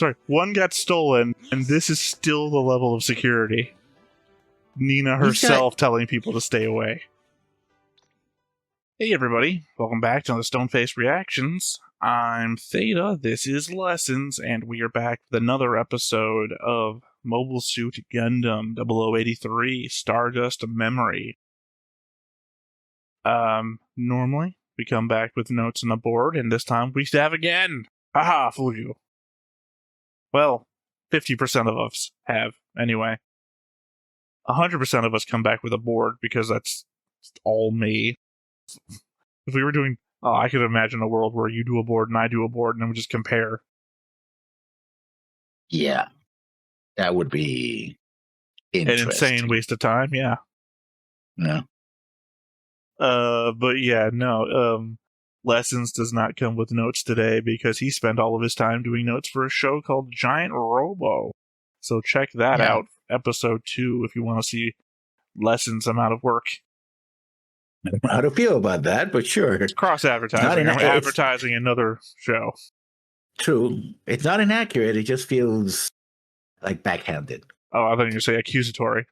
Sorry, one got stolen, and this is still the level of security. Nina herself telling people to stay away. Hey everybody, welcome back to the Stoneface Reactions. I'm Theta, this is Lessons, and we are back with another episode of Mobile Suit Gundam 0083 Stardust Memory. Normally, we come back with notes on a board, and this time we stab again! Haha, fooled you. Well, 50% of us have, anyway. 100% of us come back with a board, because that's all me. If we were doing... Oh, I could imagine a world where you do a board and I do a board, and then we just compare. Yeah. That would be interesting. An insane waste of time, yeah. No. But yeah, no. Lessons does not come with notes today because he spent all of his time doing notes for a show called Giant Robo. So check that out, episode 2, if you want to see Lessons' amount of work. I don't know how to feel about that, but sure. It's cross-advertising. I'm advertising another show. True. It's not inaccurate. It just feels like backhanded. Oh, I thought you were going to say accusatory.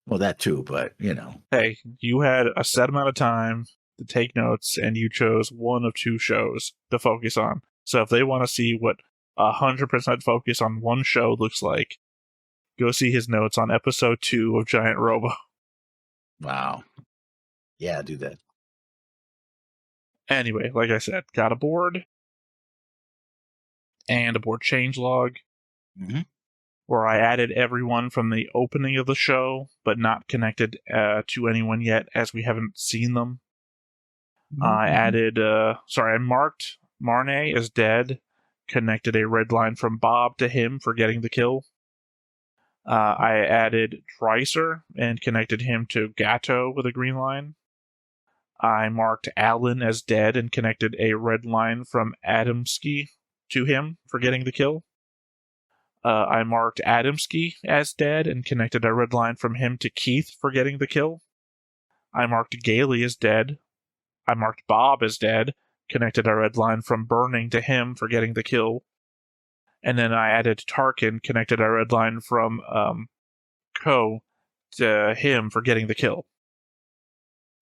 Well, that too, but, you know. Hey, you had a set amount of time to take notes, and you chose one of 2 shows to focus on. So if they want to see what 100% focus on one show looks like, go see his notes on episode 2 of Giant Robo. Wow. Yeah, do that. Anyway, like I said, got a board and a board changelog where I added everyone from the opening of the show, but not connected to anyone yet, as we haven't seen them. I marked Marne as dead, connected a red line from Bob to him for getting the kill. I added Tricer and connected him to Gato with a green line. I marked Alan as dead and connected a red line from Adamski to him for getting the kill. I marked Adamski as dead and connected a red line from him to Keith for getting the kill. I marked Gailey as dead. I marked Bob as dead, connected a red line from Burning to him for getting the kill. And then I added Tarkin, connected a red line from Ko to him for getting the kill.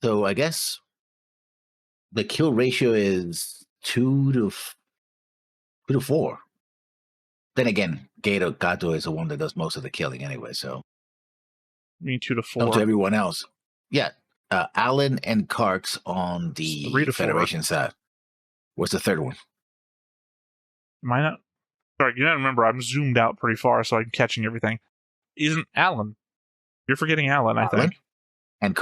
So I guess the kill ratio is 2 to 4. Then again, Gato is the one that does most of the killing anyway, so. I mean 2 to 4. Not to everyone else. Yeah. Alan and Karks on the 3 to 4. Federation side. What's the third one? Am I not? Sorry, you gotta remember, I'm zoomed out pretty far, so I'm catching everything. Isn't Alan? You're forgetting Alan, I think. And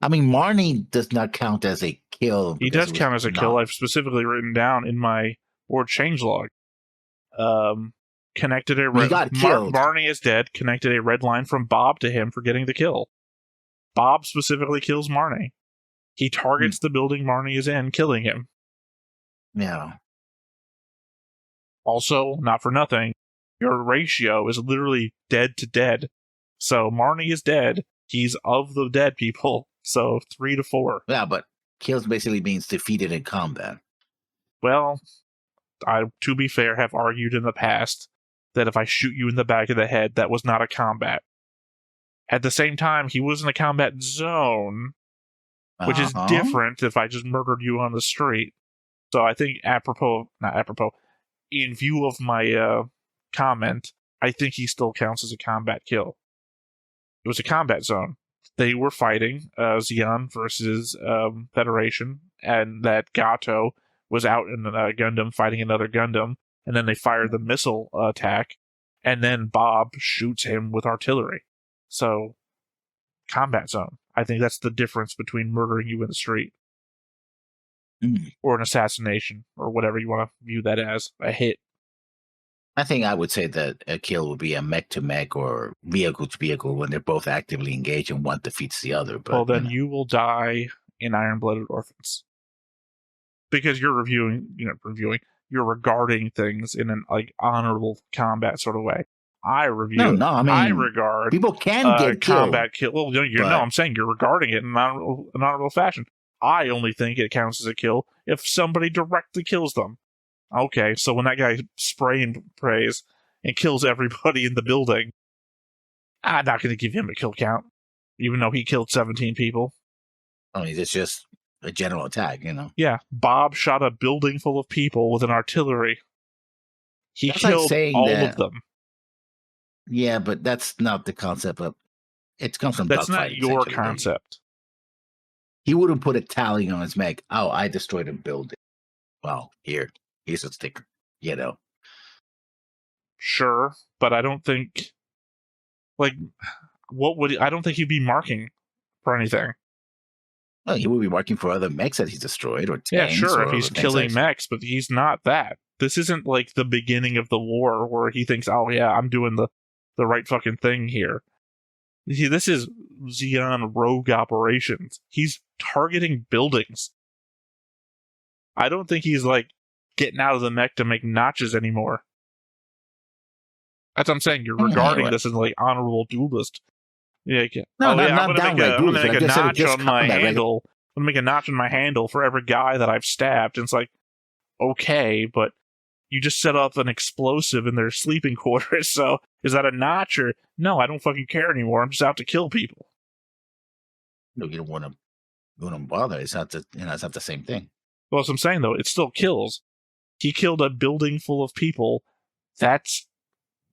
I mean, Marnie does not count as a kill. He does count as a kill. I've specifically written down in my board changelog. Connected a red. Marnie is dead. Connected a red line from Bob to him for getting the kill. Bob specifically kills Marnie. He targets the building Marnie is in, killing him. Yeah. Also, not for nothing, your ratio is literally dead to dead. So Marnie is dead. He's of the dead people. So 3 to 4. Yeah, but kills basically means defeated in combat. Well, I, to be fair, have argued in the past that if I shoot you in the back of the head, that was not a combat. At the same time, he was in a combat zone, which is different if I just murdered you on the street. So I think in view of my comment, I think he still counts as a combat kill. It was a combat zone. They were fighting Zeon versus Federation, and that Gato was out in a Gundam fighting another Gundam, and then they fired the missile attack, and then Bob shoots him with artillery. So, combat zone. I think that's the difference between murdering you in the street or an assassination, or whatever you want to view that as, a hit. I think I would say that a kill would be a mech to mech or vehicle to vehicle when they're both actively engaged and one defeats the other. But, well, then you will die in Iron-Blooded Orphans. Because you're you're regarding things in an honorable combat sort of way. I regard people can get combat kill. Well, I'm saying you're regarding it in an honorable fashion. I only think it counts as a kill if somebody directly kills them. Okay, so when that guy sprays and kills everybody in the building, I'm not going to give him a kill count, even though he killed 17 people. I mean, it's just a general attack, Yeah, Bob shot a building full of people with an artillery. He That's like killed saying all that, of them. Yeah, but that's not the concept of it. Comes from That's not dogfighting, your essentially. concept. He wouldn't put a tally on his mech. Oh, I destroyed a building. Well, here's a sticker. Sure, but I don't think, like, I don't think he'd be marking for anything. Well, he would be marking for other mechs that he's destroyed, or tanks. Yeah, sure, or if he's killing mechs, but he's not that. This isn't like the beginning of the war where he thinks, oh yeah, I'm doing the right fucking thing here. This is Xeon rogue operations. He's targeting buildings. I don't think he's like getting out of the mech to make notches anymore. That's what I'm saying. You're regarding this as like honorable duelist. Yeah, I'm gonna make a notch on my handle. I'm gonna make a notch on my handle for every guy that I've stabbed. And it's like, okay, but you just set up an explosive in their sleeping quarters. So is that a notch or no? I don't fucking care anymore. I'm just out to kill people. No, you don't want to bother. It's not it's not the same thing. Well, as I'm saying though, it still kills. He killed a building full of people. That's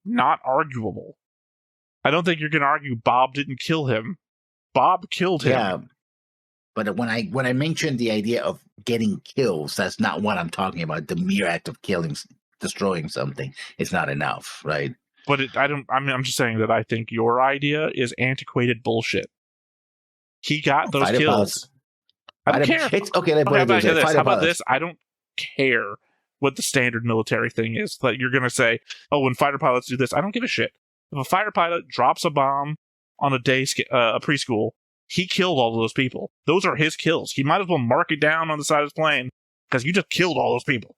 not arguable. I don't think you're going to argue Bob didn't kill him. Bob killed him. Yeah, but when I mentioned the idea of getting kills, that's not what I'm talking about. The mere act of killing, destroying something, is not enough, right? But I'm just saying that I think your idea is antiquated bullshit. He got those kills. I don't care. It's okay. How about this? I don't care what the standard military thing is. Like you're going to say, oh, when fighter pilots do this, I don't give a shit. If a fighter pilot drops a bomb on a preschool, he killed all of those people. Those are his kills. He might as well mark it down on the side of his plane because you just killed all those people.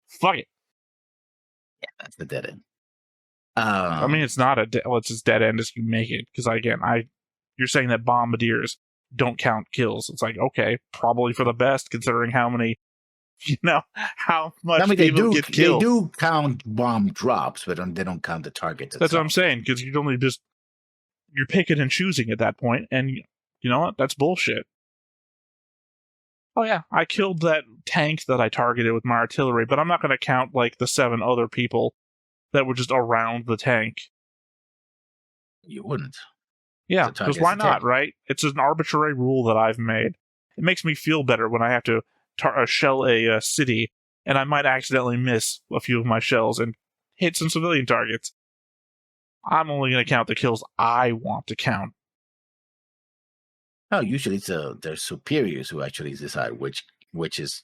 Fuck it. Yeah, that's the dead end. I mean, it's not it's as dead end as you make it. Because again, you're saying that bombardiers don't count kills. It's like, okay, probably for the best considering how many, how much people get killed. They do count bomb drops, but they don't count the targets. That's what I'm saying, because you're picking and choosing at that point, and you know what? That's bullshit. Oh yeah, I killed that tank that I targeted with my artillery, but I'm not going to count like the 7 other people that were just around the tank. You wouldn't. Yeah, because why not, right? It's an arbitrary rule that I've made. It makes me feel better when I have to shell a city, and I might accidentally miss a few of my shells and hit some civilian targets. I'm only going to count the kills I want to count. No, usually their superiors who actually decide which is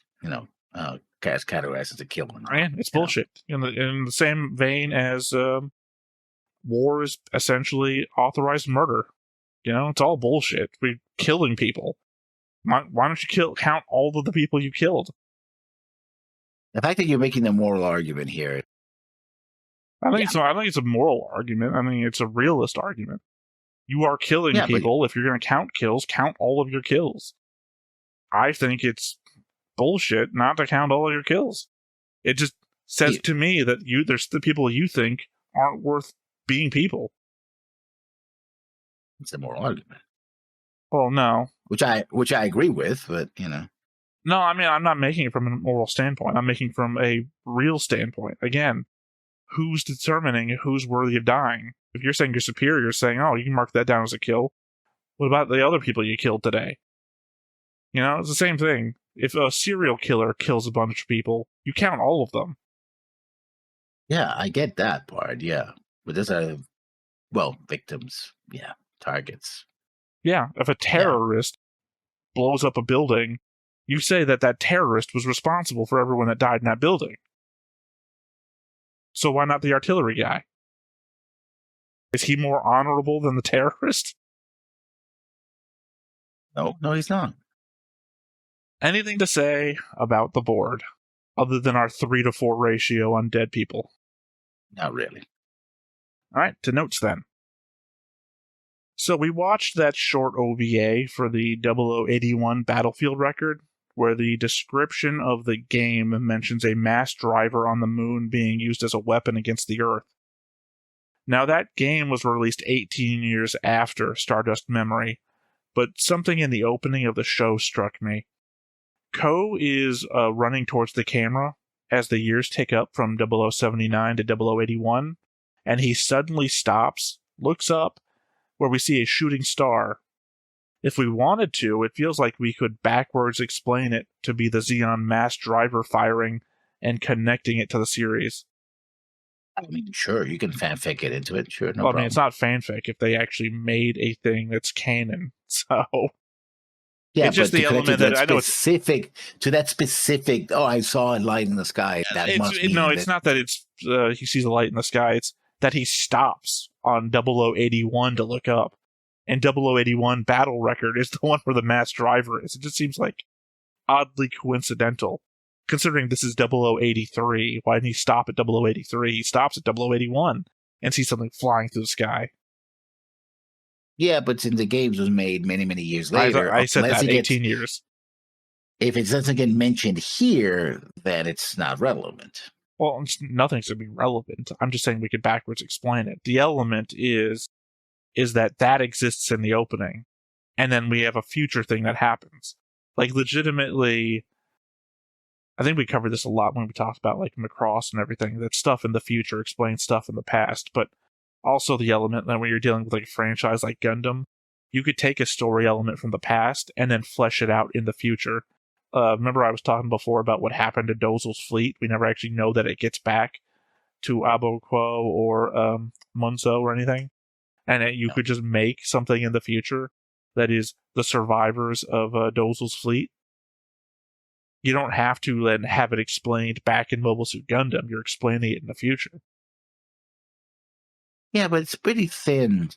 categorized as a kill. Man, it's bullshit. In the same vein as war is essentially authorized murder. It's all bullshit. We're killing people. Why don't you count all of the people you killed? The fact that you're making the moral argument here. I think it's a moral argument. I mean, it's a realist argument. You are killing people. If you're going to count kills, count all of your kills. I think it's bullshit not to count all of your kills. It just says to me that there's the people you think aren't worth being people. It's a moral argument. Well, no. Which I agree with, but No, I mean, I'm not making it from a moral standpoint. I'm making it from a real standpoint. Again, who's determining who's worthy of dying? If you're saying your superior is saying, oh, you can mark that down as a kill, what about the other people you killed today? It's the same thing. If a serial killer kills a bunch of people, you count all of them. Yeah, I get that part, yeah. But those are, victims, yeah, targets. Yeah, if a terrorist blows up a building, you say that terrorist was responsible for everyone that died in that building. So why not the artillery guy? Is he more honorable than the terrorist? No, he's not. Anything to say about the board, other than our 3-to-4 ratio on dead people? Not really. All right, to notes then. So we watched that short OVA for the 0081 Battlefield record, where the description of the game mentions a mass driver on the moon being used as a weapon against the Earth. Now, that game was released 18 years after Stardust Memory, but something in the opening of the show struck me. Ko is running towards the camera as the years tick up from 0079 to 0081, and he suddenly stops, looks up, where we see a shooting star. If we wanted to, it feels like we could backwards explain it to be the Xeon mass driver firing and connecting it to the series. I mean, sure, you can fanfic it into it. Sure, no well, problem. I mean, it's not fanfic if they actually made a thing that's canon. So yeah, it's just but the element that I know specific to that specific. Oh, I saw a light in the sky. That must mean it's not that it's he sees a light in the sky. It's that he stops on 0081 to look up, and 0081 battle record is the one where the mass driver is. It just seems like oddly coincidental. Considering this is 0083, why didn't he stop at 0083? He stops at 0081 and sees something flying through the sky. Yeah, but since the games was made many, many years later, I said that 18 years. If it doesn't get mentioned here, then it's not relevant. Well, nothing's going to be relevant. I'm just saying we could backwards explain it. The element is that exists in the opening, and then we have a future thing that happens. Like, legitimately, I think we covered this a lot when we talked about like Macross and everything. That stuff in the future explains stuff in the past, but also the element that when you're dealing with like a franchise like Gundam, you could take a story element from the past and then flesh it out in the future. Remember I was talking before about what happened to Dozle's fleet? We never actually know that it gets back to Aboquo or Munzo or anything. And you could just make something in the future that is the survivors of Dozle's fleet. You don't have to then have it explained back in Mobile Suit Gundam. You're explaining it in the future. Yeah, but it's pretty thin.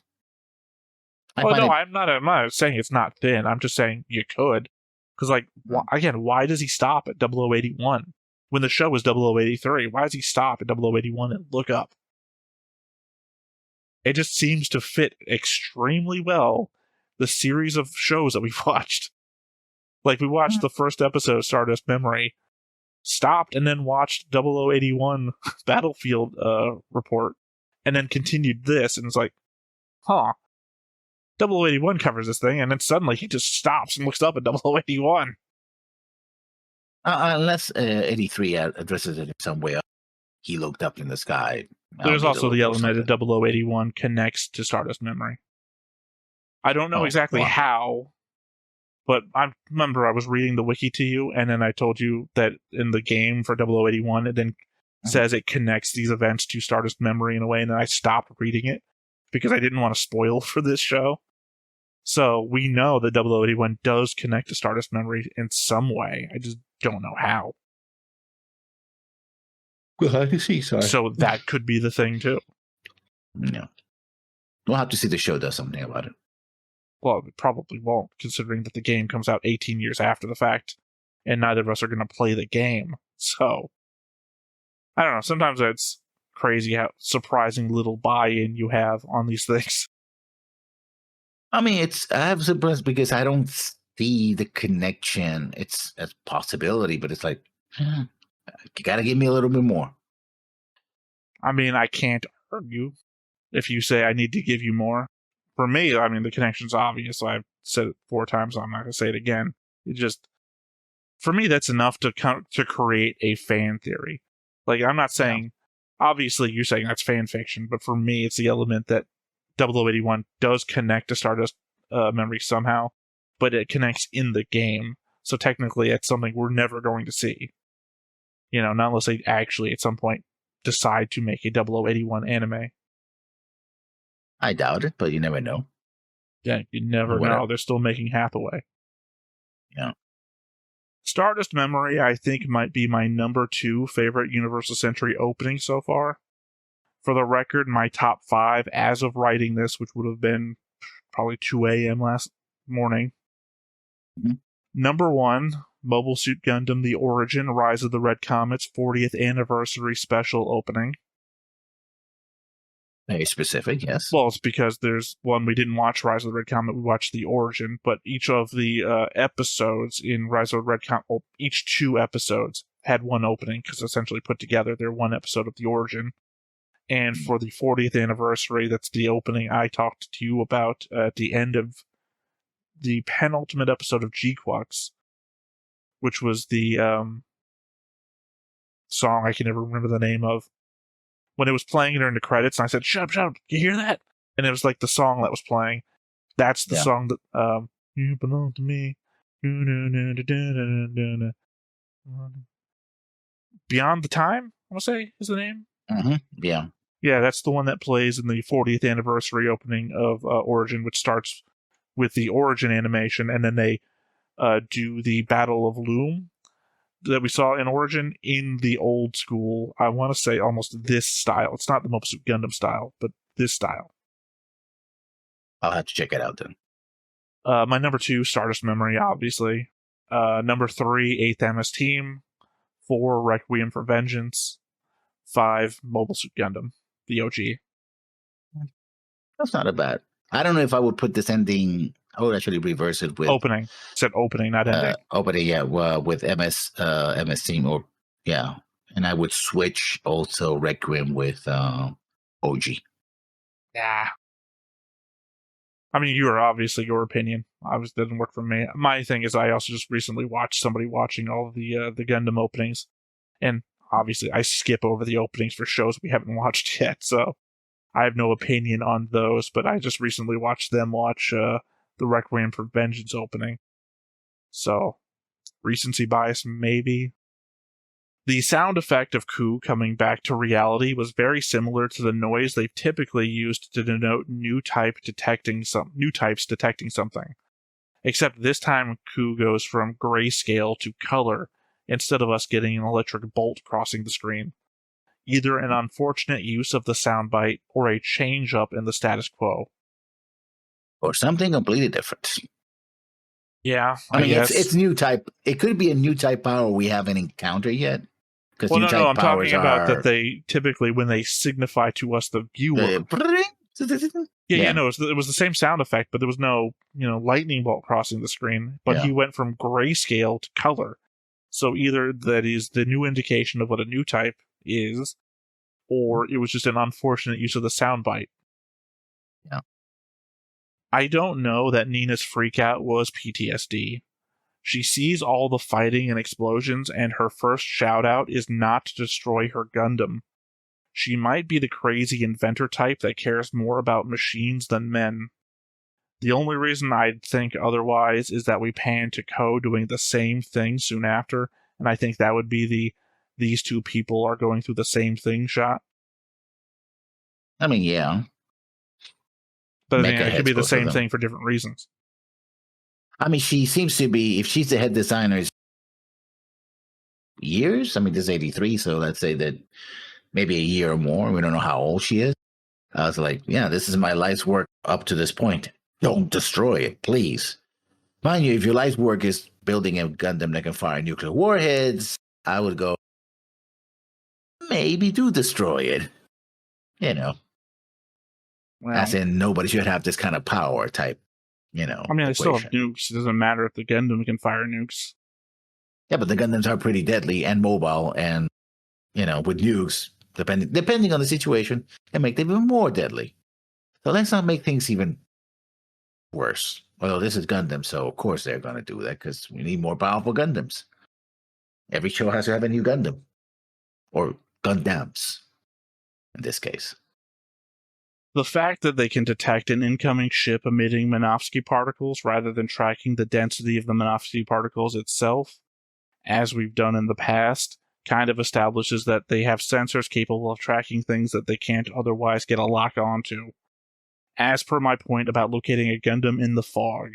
I'm not saying it's not thin. I'm just saying you could. Because, like, why does he stop at 0081? When the show was 0083, why does he stop at 0081 and look up? It just seems to fit extremely well the series of shows that we've watched. Like, we watched the first episode of Stardust Memory, stopped, and then watched 0081 Battlefield report, and then continued this, and it's like, 0081 covers this thing, and then suddenly he just stops and looks up at 0081. Unless 83 addresses it in some way. He looked up in the sky. There's also the element that 0081 connects to Stardust Memory. I don't know exactly how, but I remember I was reading the wiki to you, and then I told you that in the game for 0081, it then says it connects these events to Stardust Memory in a way, and then I stopped reading it because I didn't want to spoil for this show. So we know that 0081 does connect to Stardust Memory in some way. I just don't know how. Well, I can see, sorry. So that could be the thing, too. Yeah. We'll have to see the show does something about it. Well, it probably won't, considering that the game comes out 18 years after the fact, and neither of us are going to play the game. So, I don't know. Sometimes it's crazy how surprising little buy-in you have on these things. I mean, I have surprised because I don't see the connection. It's a possibility, but it's like, you got to give me a little bit more. I mean, I can't argue if you say I need to give you more. For me, I mean, the connection's obvious. I've said it 4 times, so I'm not going to say it again. It just, for me, that's enough to create a fan theory. Like, I'm not saying, obviously, you're saying that's fan fiction, but for me, it's the element that 0081 does connect to Stardust Memory somehow, but it connects in the game. So technically, it's something we're never going to see. You know, not unless they actually, at some point, decide to make a 0081 anime. I doubt it, but you never know. Yeah, you never know. They're still making Hathaway. Yeah. Stardust Memory, I think, might be my number 2 favorite Universal Century opening so far. For the record, my top 5 as of writing this, which would have been probably 2 a.m. last morning. Mm-hmm. Number 1, Mobile Suit Gundam The Origin Rise of the Red Comet's 40th Anniversary Special Opening. Very specific, yes. Well, it's because there's one we didn't watch, Rise of the Red Comet. We watched the Origin, but each of the episodes in Rise of the Red Comet, well, each 2 episodes had one opening because essentially put together they're one episode of the Origin. And for the 40th anniversary, that's the opening I talked to you about at the end of the penultimate episode of G-Quux, which was the song I can never remember the name of. When it was playing during the credits, and I said, shut up, you hear that? And it was like the song that was playing. That's the song that, you belong to me. Beyond the Time, I want to say, is the name? Mm-hmm. Yeah. Yeah, that's the one that plays in the 40th anniversary opening of Origin, which starts with the Origin animation, and then they do the Battle of Loom that we saw in Origin in the old school, I want to say almost this style. It's not the Mobile Suit Gundam style, but this style. I'll have to check it out then. My number 2, Stardust Memory, obviously. Number 3, 8th MS Team. 4, Requiem for Vengeance. 5, Mobile Suit Gundam, the OG. That's not a bad. I don't know if I would put this ending. I would actually reverse it with opening. It said opening, not ending. Opening, yeah. With MS Team, or yeah, and I would switch also Requiem with OG. Yeah. I mean, you are obviously your opinion. Obviously, doesn't work for me. My thing is, I also just recently watched somebody watching all of the Gundam openings, and obviously, I skip over the openings for shows we haven't watched yet, so I have no opinion on those. But I just recently watched them watch the Requiem for Vengeance opening, so recency bias, maybe. The sound effect of Ku coming back to reality was very similar to the noise they've typically used to denote new types detecting something. Except this time Ku goes from grayscale to color instead of us getting an electric bolt crossing the screen. Either an unfortunate use of the soundbite or a change up in the status quo. Or something completely different. Yeah, I mean, it's new type. It could be a new type power we haven't encountered yet. Well, no, I'm talking about that they typically, when they signify to us the viewer. It was the same sound effect, but there was no, lightning bolt crossing the screen. But he went from grayscale to color. So either that is the new indication of what a new type is, or it was just an unfortunate use of the soundbite. Yeah. I don't know that Nina's freakout was PTSD. She sees all the fighting and explosions, and her first shout-out is not to destroy her Gundam. She might be the crazy inventor type that cares more about machines than men. The only reason I'd think otherwise is that we pan to Ko doing the same thing soon after, and I think that would be these two people are going through the same thing shot. I mean, yeah. But it could be the same thing for different reasons. I mean, she seems to be, if she's the head designer, years. I mean, this is 83, so let's say that maybe a year or more. We don't know how old she is. I was like, yeah, this is my life's work up to this point. Don't destroy it, please. Mind you, if your life's work is building a Gundam that can fire nuclear warheads, I would go, maybe do destroy it. Well, as in nobody should have this kind of power type. I mean, they still have nukes. It doesn't matter if the Gundam can fire nukes. Yeah, but the Gundams are pretty deadly and mobile, and with nukes, depending on the situation, can make them even more deadly. So let's not make things even worse. Although this is Gundam, so of course they're going to do that because we need more powerful Gundams. Every show has to have a new Gundam, or Gundams, in this case. The fact that they can detect an incoming ship emitting Minovsky particles rather than tracking the density of the Minovsky particles itself, as we've done in the past, kind of establishes that they have sensors capable of tracking things that they can't otherwise get a lock onto. As per my point about locating a Gundam in the fog,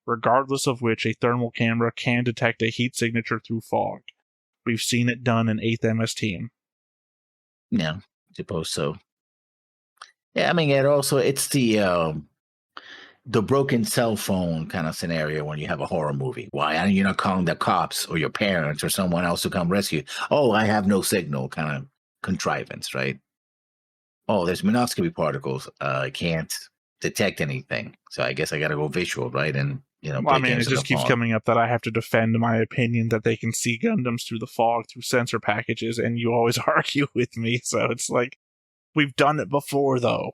regardless of which a thermal camera can detect a heat signature through fog. We've seen it done in 8th MS Team. Yeah, I suppose so. Yeah, I mean, it's the broken cell phone kind of scenario when you have a horror movie. Why aren't you not calling the cops or your parents or someone else to come rescue? Oh, I have no signal kind of contrivance, right? oh, there's Minovsky particles. I can't detect anything, so I guess I got to go visual, right? And Well, play I mean, games it in the just keeps fog. coming up that I have to defend my opinion that they can see Gundams through the fog through sensor packages, and you always argue with me. So it's like, we've done it before, though.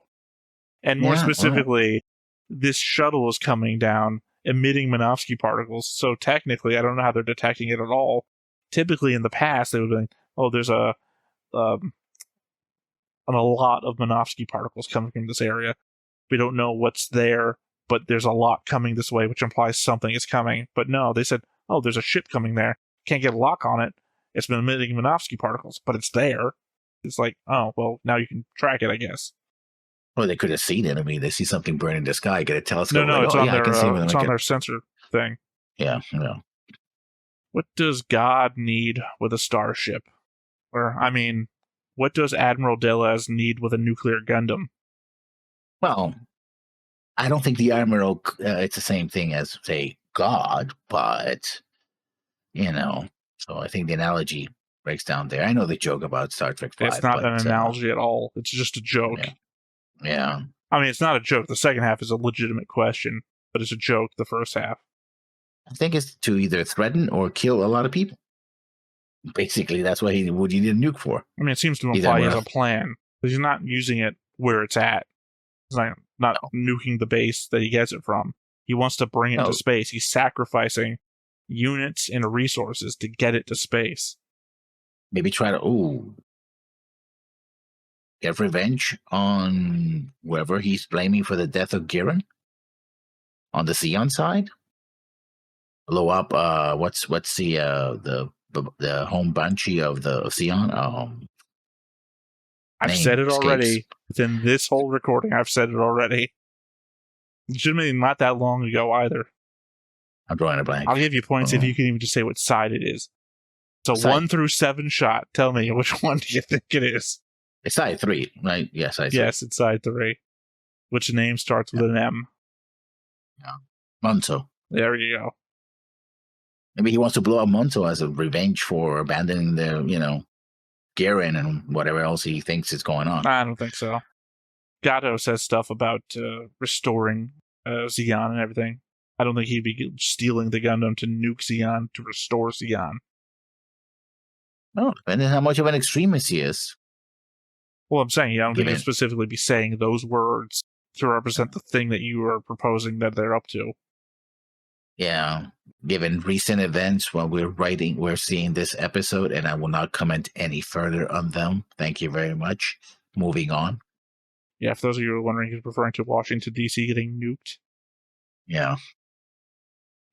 And more Yeah, well, specifically, this shuttle is coming down, emitting Minovsky particles. So technically, I don't know how they're detecting it at all. Typically, in the past, they would be like, oh, there's a lot of Minovsky particles coming from this area. We don't know what's there, but there's a lot coming this way, which implies something is coming. But no, they said, oh, there's a ship coming there. Can't get a lock on it. It's been emitting Minovsky particles, but it's there. It's like, oh, well, now you can track it, I guess. well, they could have seen it. I mean, they see something burning in the sky, get a telescope. No, like, it's oh on yeah, I can see it's on their sensor thing. Yeah. What does God need with a starship? Or, I mean, what does Admiral Delez need with a nuclear Gundam? Well, I don't think the Admiral, it's the same thing as, say, God, but, so I think the analogy breaks down there. I know the joke about Star Trek 5. It's not but, an analogy at all. It's just a joke. Yeah. I mean, it's not a joke. The second half is a legitimate question, but it's a joke, the first half. I think it's to either threaten or kill a lot of people. Basically, that's what would you need a nuke for. I mean, it seems to imply he has a plan, but he's not using it where it's at. He's not nuking the base that he gets it from. He wants to bring it to space. He's sacrificing units and resources to get it to space. Maybe try to get revenge on whoever he's blaming for the death of Giran on the Sion side. Blow up what's the home banshee of Sion. I've said it already. Within this whole recording, I've said it already. Legitimately not that long ago either. I'm drawing a blank. I'll give you points if you can even just say what side it is. So 1 through 7 shot. Tell me, which one do you think it is? It's side 3, right? Yes, side 3. Yes, it's side 3. Which name starts with an M? Yeah. Monto. There you go. Maybe he wants to blow up Monto as a revenge for abandoning the, Garen and whatever else he thinks is going on. I don't think so. Gato says stuff about restoring Xion and everything. I don't think he'd be stealing the Gundam to nuke Xion to restore Xion. No, depending on how much of an extremist he is. Well, I'm saying, I don't think he'd specifically be saying those words to represent the thing that you are proposing that they're up to. Yeah, given recent events while we're seeing this episode, and I will not comment any further on them. Thank you very much. Moving on. Yeah, if those of you are wondering, he's referring to Washington, D.C. getting nuked. Yeah. It's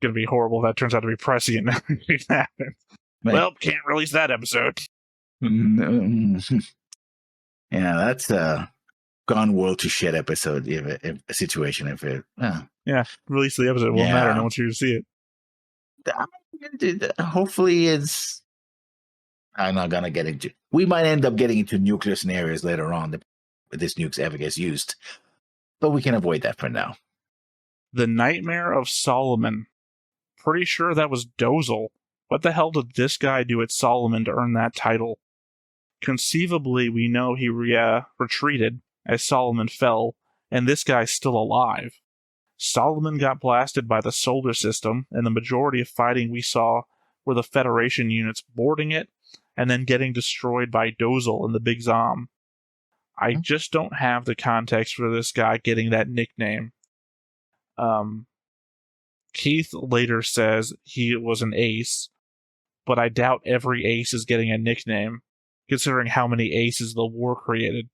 going to be horrible if that turns out to be prescient. Happens. Well, can't release that episode. Yeah, that's a gone world to shit episode, if a situation, if it... Yeah, release the episode. It won't matter. No one's here to see it. Hopefully it's... I'm not going to get into... We might end up getting into nuclear scenarios later on if this nuke ever gets used. But we can avoid that for now. The Nightmare of Solomon. Pretty sure that was Dozle. What the hell did this guy do at Solomon to earn that title? Conceivably, we know he retreated as Solomon fell, and this guy's still alive. Solomon got blasted by the solar system, and the majority of fighting we saw were the Federation units boarding it and then getting destroyed by Dozle and the Big Zom. I just don't have the context for this guy getting that nickname. Keith later says he was an ace, but I doubt every ace is getting a nickname, considering how many aces the war created.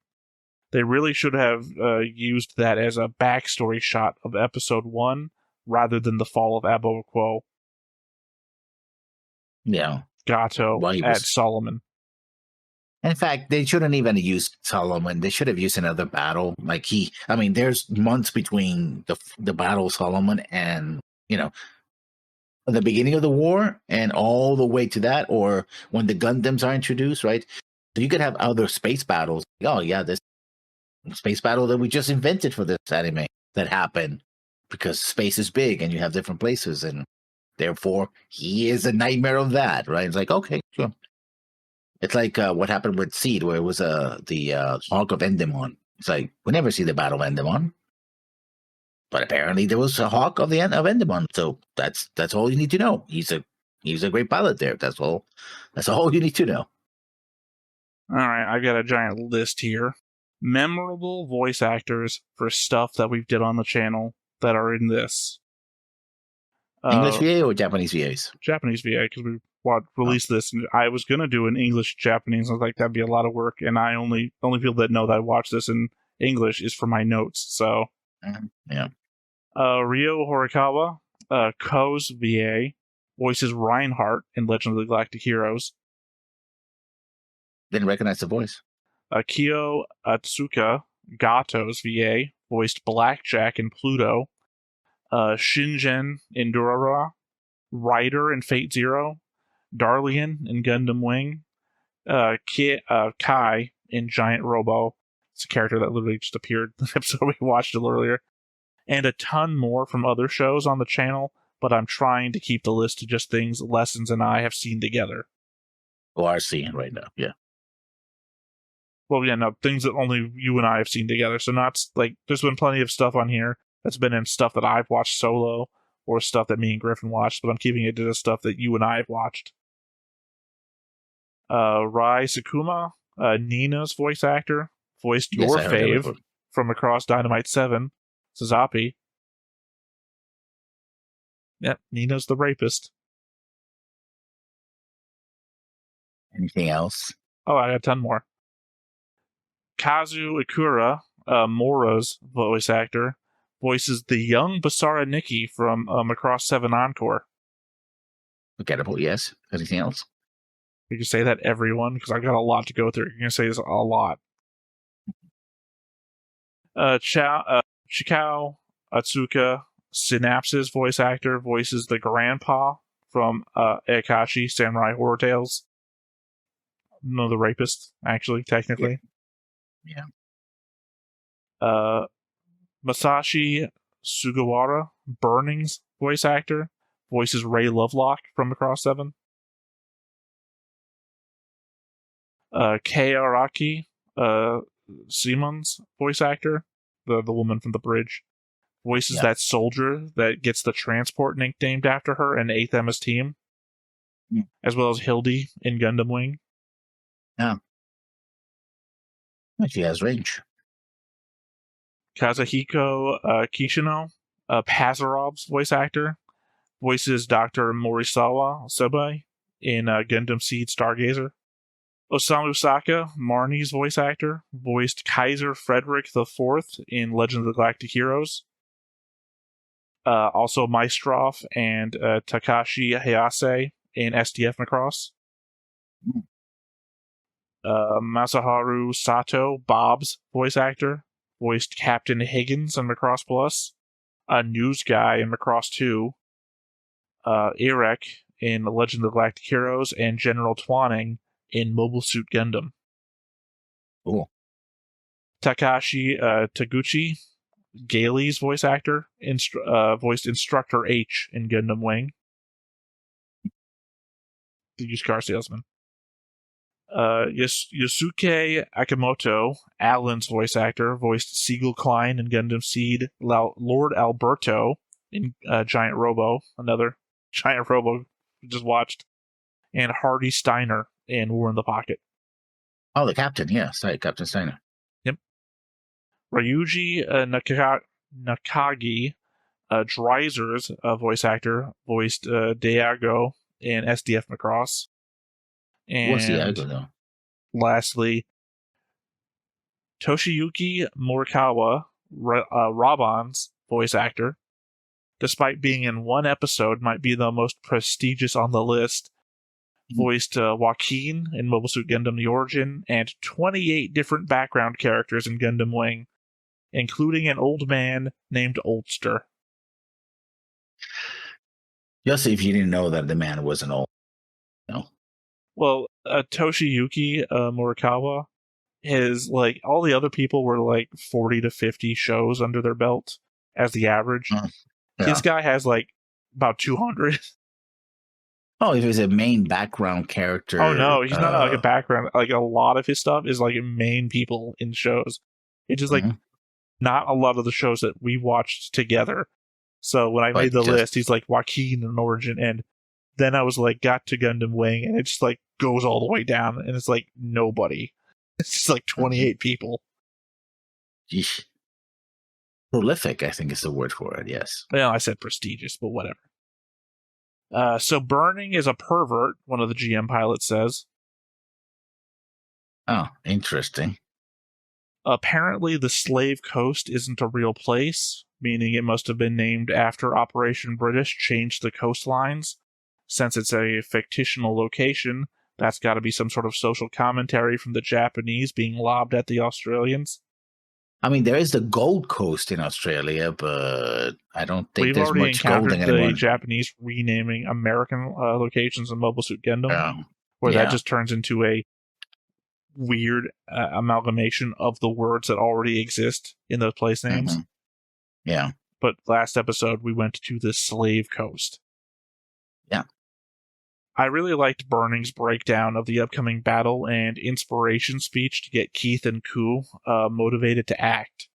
They really should have used that as a backstory shot of episode 1 rather than the fall of Abo Quo. Yeah. Gato at Solomon. In fact, they shouldn't even have used Solomon. They should have used another battle. There's months between the battle of Solomon and, the beginning of the war and all the way to that, or when the Gundams are introduced, right? So you could have other space battles. Oh, yeah, this space battle that we just invented for this anime that happened because space is big and you have different places, and therefore he is a nightmare of that, right? It's like, okay, sure. It's like what happened with Seed, where it was the Hawk of Endymion, It's like, we never see the Battle of Endemon. But apparently there was a Hawk of the end of Endemon, so that's all you need to know. He's a great pilot there. That's all you need to know. All right, I've got a giant list here. Memorable voice actors for stuff that we've did on the channel that are in this. English VA or Japanese VAs? Japanese VA, because we released this, and I was gonna do an English Japanese. I was like, that'd be a lot of work, and I only people that know that I watched this in English is for my notes. So, yeah. Ryo Horikawa, Ko's VA, voices Reinhardt in Legend of the Galactic Heroes. Didn't recognize the voice. Akio Atsuka, Gato's VA, voiced Blackjack in Pluto. Shingen in Durara, Ryder in Fate Zero, Darlian in Gundam Wing, Kai in Giant Robo. It's a character that literally just appeared in the episode we watched it earlier. And a ton more from other shows on the channel, but I'm trying to keep the list to just things Lessons and I have seen together. Or are seeing right now, yeah. Well, yeah, no, things that only you and I have seen together. So not like, there's been plenty of stuff on here that's been in stuff that I've watched solo or stuff that me and Griffin watched, but I'm keeping it to the stuff that you and I have watched. Rai Sakuma, Nina's voice actor, voiced your fave from Across Dynamite 7, Suzapi. Yep, Nina's the rapist. Anything else? Oh, I got a ton more. Kazu Ikura, Mora's voice actor, voices the young Basara Nikki from Macross 7 Encore. Forgettable, yes. Anything else? You can say that, everyone, because I've got a lot to go through. You're going to say this a lot. Chikao Atsuka, Synapse's voice actor, voices the grandpa from Ekashi Samurai Horror Tales. No, the rapist, actually, technically. Yeah. Masashi Sugawara, Burning's voice actor, voices Ray Lovelock from Across 7. Kei Araki, Simon's voice actor, the woman from the bridge, voices that soldier that gets the transport named after her in 8th MS team, as well as Hildy in Gundam Wing. Yeah. She has range. Kazuhiko Kishino, Pazarov's voice actor, voices Dr. Morisawa Sebai in Gundam Seed Stargazer. Osamu Saka, Marnie's voice actor, voiced Kaiser Frederick IV in Legend of the Galactic Heroes. Also Maestroff and Takashi Hayase in SDF Macross. Masaharu Sato, Bob's voice actor, voiced Captain Higgins in Macross Plus. A news guy in Macross 2. Irek in Legend of the Galactic Heroes, and General Twanning in Mobile Suit Gundam. Cool. Takashi Taguchi, Gailey's voice actor, voiced Instructor H in Gundam Wing. The used car salesman. Yosuke Akimoto, Alan's voice actor, voiced Siegel Klein in Gundam Seed, Lord Alberto in Giant Robo, another Giant Robo we just watched, and Hardy Steiner in War in the Pocket. Oh, the captain, yeah. Sorry, Captain Steiner. Yep. Ryuji Nakagi, Dreiser's voice actor, voiced Diago in SDF Macross. And what's Diago, though? Lastly, Toshiyuki Morikawa, Raban's voice actor, despite being in one episode, might be the most prestigious on the list, voiced Joaquin in Mobile Suit Gundam The Origin, and 28 different background characters in Gundam Wing, including an old man named Oldster. Just if you didn't know that the man wasn't old. No. Well, Toshiyuki Morikawa is like, all the other people were like 40 to 50 shows under their belt as the average. Yeah. This guy has like about 200. Oh, if he's a main background character. Oh no, he's not like a background. Like, a lot of his stuff is like main people in shows. It's just like not a lot of the shows that we watched together. So when I made the list, he's like Joaquin and Origin, and then I was like, got to Gundam Wing, and it just like goes all the way down, and it's like nobody. It's just like 28 people. Yeesh. Prolific, I think is the word for it, yes. Well, I said prestigious, but whatever. So Burning is a pervert, one of the GM pilots says. Oh, interesting. Apparently, the Slave Coast isn't a real place, meaning it must have been named after Operation British changed the coastlines. Since it's a fictional location, that's got to be some sort of social commentary from the Japanese being lobbed at the Australians. I mean, there is the Gold Coast in Australia, but I don't think there's much gold anymore. We've already encountered the Japanese renaming American locations in Mobile Suit Gundam, where that just turns into a weird amalgamation of the words that already exist in those place names. Yeah. But last episode, we went to the Slave Coast. Yeah. I really liked Burning's breakdown of the upcoming battle and inspiration speech to get Keith and Ku motivated to act.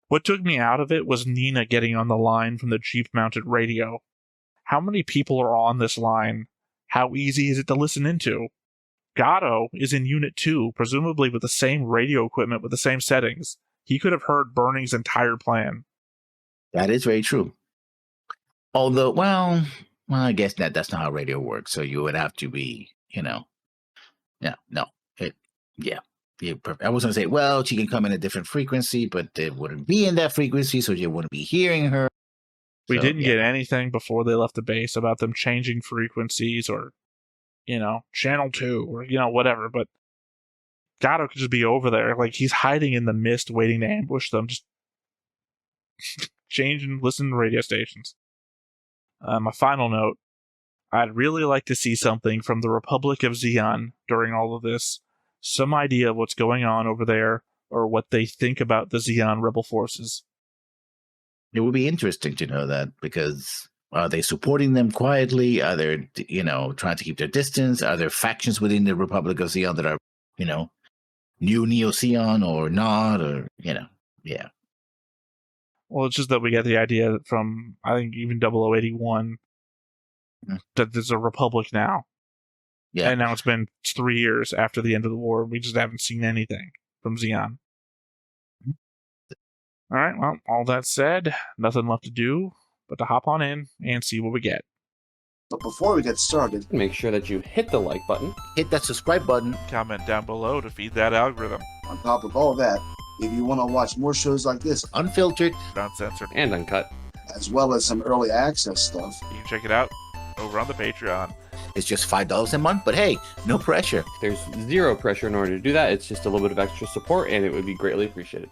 What took me out of it was Nina getting on the line from the Jeep-mounted radio. How many people are on this line? How easy is it to listen into? Gato is in Unit 2, presumably with the same radio equipment with the same settings. He could have heard Burning's entire plan. That is very true. Although, well, I guess that's not how radio works. So you would have to be, I was going to say, well, she can come in a different frequency, but it wouldn't be in that frequency, so you wouldn't be hearing her. We didn't get anything before they left the base about them changing frequencies or, channel 2 or, whatever. But Gato could just be over there. Like, he's hiding in the mist waiting to ambush them. Just change and listen to radio stations. My final note, I'd really like to see something from the Republic of Zeon during all of this. Some idea of what's going on over there or what they think about the Zeon rebel forces. It would be interesting to know that, because are they supporting them quietly? Are they, trying to keep their distance? Are there factions within the Republic of Zeon that are, new Neo-Zeon or not? Or, yeah. Well, it's just that we get the idea from, I think, even 0081 that there's a Republic now. Yeah. And now it's been 3 years after the end of the war. We just haven't seen anything from Zeon. All right, well, all that said, nothing left to do but to hop on in and see what we get. But before we get started, make sure that you hit the like button, hit that subscribe button, comment down below to feed that algorithm. On top of all that, if you want to watch more shows like this, unfiltered, uncensored, and uncut, as well as some early access stuff, you can check it out over on the Patreon. It's just $5 a month, but hey, no pressure. There's zero pressure in order to do that. It's just a little bit of extra support, and it would be greatly appreciated.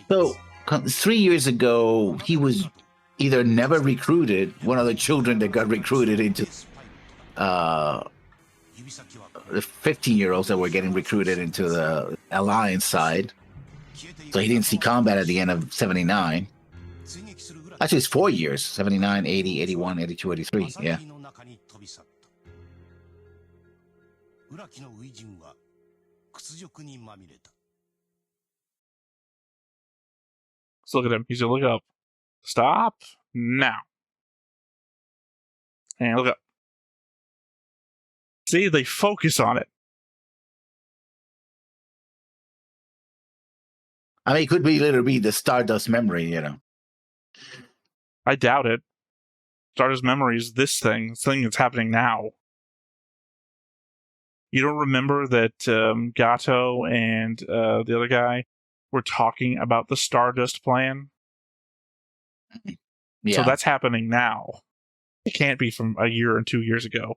So, 3 years ago, he was either never recruited, one of the children that got recruited into the 15-year-olds that were getting recruited into the Alliance side. So he didn't see combat at the end of 79. Actually, it's 4 years, 79, 80, 81, 82, 83, yeah. So look at him. He's going to look up. Stop now. And look up. See, they focus on it. I mean, it could be literally the Stardust memory, I doubt it. Stardust memory is this thing that's happening now. You don't remember that Gato and the other guy were talking about the Stardust plan? Yeah. So that's happening now. It can't be from a year and 2 years ago.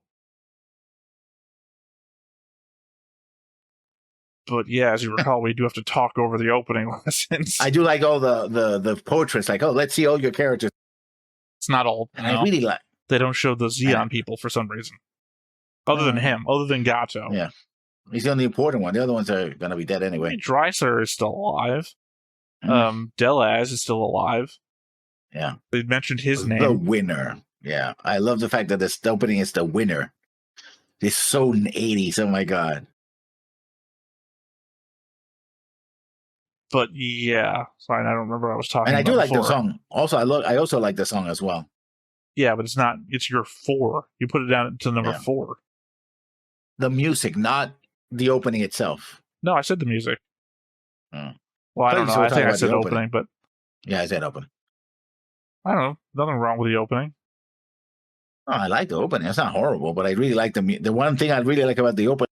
But yeah, as you recall, we do have to talk over the opening lessons. I do like all the portraits, like, oh, let's see all your characters. It's not all. And I really like. They don't show the Zeon people for some reason. Other than him, other than Gato. Yeah. He's the only important one. The other ones are going to be dead anyway. I mean, Dreiser is still alive. Delaz is still alive. Yeah. They mentioned his name. The winner. Yeah, I love the fact that this opening is the winner. It's so 80s. Oh my god! But yeah, sorry, I don't remember what I was talking And I about do like the before. song. Also, I also like the song as well. Yeah, but it's not. It's your 4. You put it down to number 4. The music, not the opening itself. No, I said the music. Oh. Well, I don't know. I think I said opening. opening, but yeah, I said opening. I don't know. Nothing wrong with the opening. Oh, I like the opening. It's not horrible, but I really like the one thing I really like about the opening.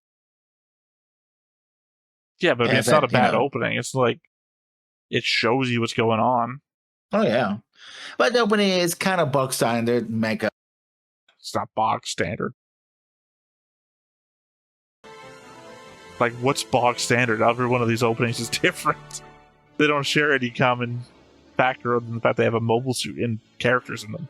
Yeah, but I mean, it's not a bad opening. It's like it shows you what's going on. Oh yeah, but the opening is kind of bog standard mecha. It's not bog standard. Like, what's bog standard? Every one of these openings is different. They don't share any common factor other than the fact they have a mobile suit and characters in them.